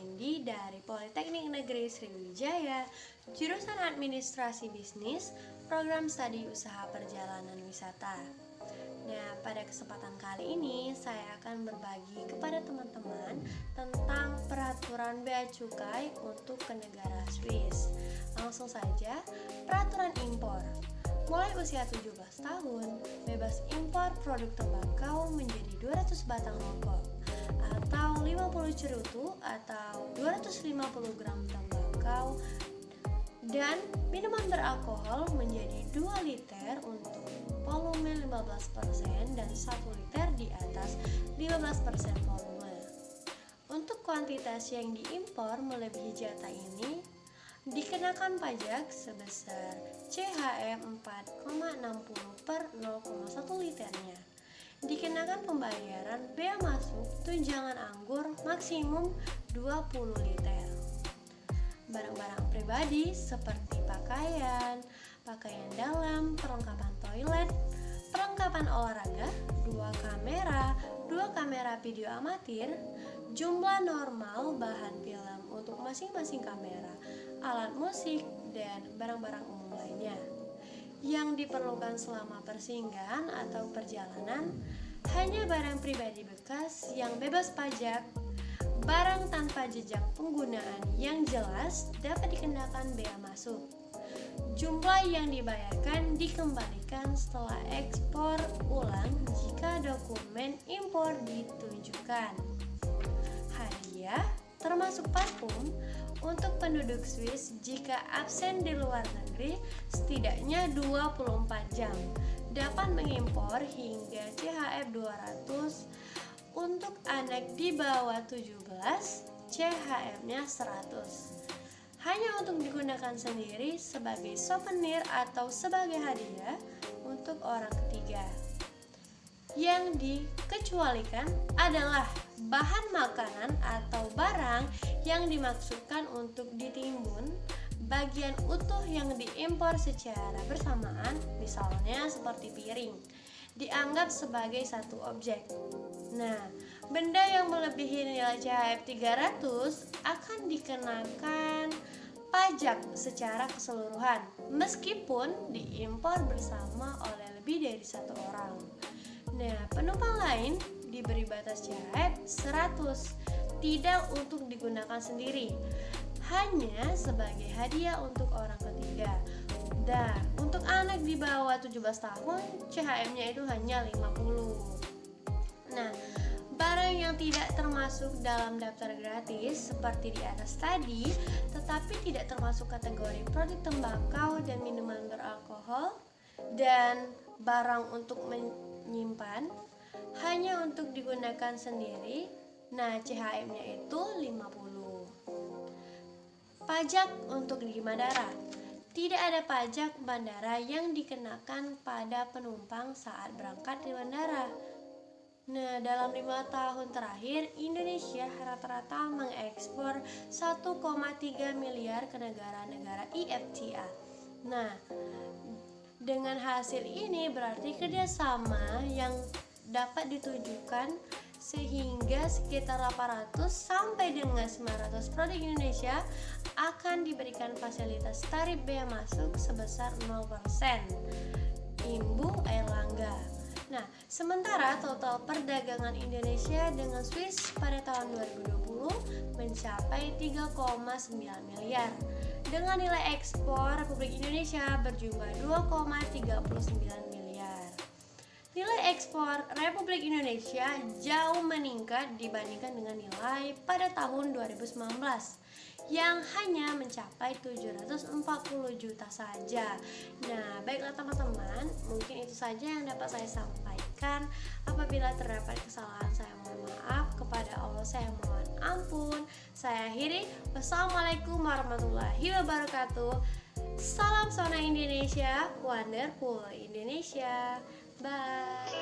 Fendi dari Politeknik Negeri Sriwijaya, jurusan Administrasi Bisnis, program studi Usaha Perjalanan Wisata. Nah, pada kesempatan kali ini saya akan berbagi kepada teman-teman tentang peraturan bea cukai untuk ke negara Swiss. Langsung saja, peraturan impor. Mulai usia 17 tahun, bebas impor produk tembakau menjadi 200 batang rokok atau 50 cerutu atau 250 gram tembakau dan minuman beralkohol menjadi 2 liter untuk volume 15% dan 1 liter di atas 15% volume. Untuk kuantitas yang diimpor melebihi jatah ini dikenakan pajak sebesar CHF 4,60 per 0,1 liternya. Dikenakan pembayaran bea masuk tunjangan anggur maksimum 20 liter. Barang-barang pribadi seperti pakaian dalam, perlengkapan toilet, perlengkapan olahraga, 2 kamera video amatir, jumlah normal bahan film untuk masing-masing kamera, alat musik, dan barang-barang umum lainnya. Yang diperlukan selama persinggahan atau perjalanan hanya barang pribadi bekas yang bebas pajak, barang tanpa jejak penggunaan yang jelas dapat dikenakan bea masuk. Jumlah yang dibayarkan dikembalikan setelah ekspor ulang jika dokumen impor ditunjukkan. Hadiah termasuk parfum untuk penduduk Swiss jika absen di luar negeri setidaknya 24 jam dapat mengimpor hingga CHF 200. Untuk anak di bawah 17 CHF-nya 100. Hanya untuk digunakan sendiri sebagai souvenir atau sebagai hadiah untuk orang ketiga. Yang dikecualikan adalah bahan makanan atau barang yang dimaksudkan untuk ditimbun bagian utuh yang diimpor secara bersamaan, misalnya seperti piring, dianggap sebagai satu objek. Nah, benda yang melebihi nilai CHF 300 akan dikenakan pajak secara keseluruhan meskipun diimpor bersama oleh lebih dari satu orang. Nah, penumpang lain diberi batas CHF 100, tidak untuk digunakan sendiri, hanya sebagai hadiah untuk orang ketiga. Dan untuk anak di bawah 17 tahun CHF-nya itu hanya 50. Nah, barang yang tidak termasuk dalam daftar gratis seperti di atas tadi, tetapi tidak termasuk kategori produk tembakau dan minuman beralkohol, dan barang untuk menyimpan hanya untuk digunakan sendiri. Nah, CHF-nya itu 50. Pajak untuk di bandara. Tidak ada pajak bandara yang dikenakan pada penumpang saat berangkat di bandara. Nah, dalam 5 tahun terakhir, Indonesia rata-rata mengekspor 1,3 miliar ke negara-negara IFTA. Nah, dengan hasil ini berarti kerjasama yang dapat ditujukan sehingga sekitar 800 sampai dengan 900 produk Indonesia akan diberikan fasilitas tarif bea masuk sebesar 0%. Imbu Airlangga. Nah, sementara total perdagangan Indonesia dengan Swiss pada tahun 2020 mencapai 3,9 miliar dengan nilai ekspor Republik Indonesia berjumlah 2,39 miliar. Nilai ekspor Republik Indonesia jauh meningkat dibandingkan dengan nilai pada tahun 2019 yang hanya mencapai 740 juta saja. Nah, baiklah teman-teman, mungkin itu saja yang dapat saya sampaikan. Apabila terdapat kesalahan, saya mohon maaf. Kepada Allah saya mohon ampun. Saya akhiri. Wassalamualaikum warahmatullahi wabarakatuh. Salam Sona Indonesia, Wonderful Indonesia. Bye.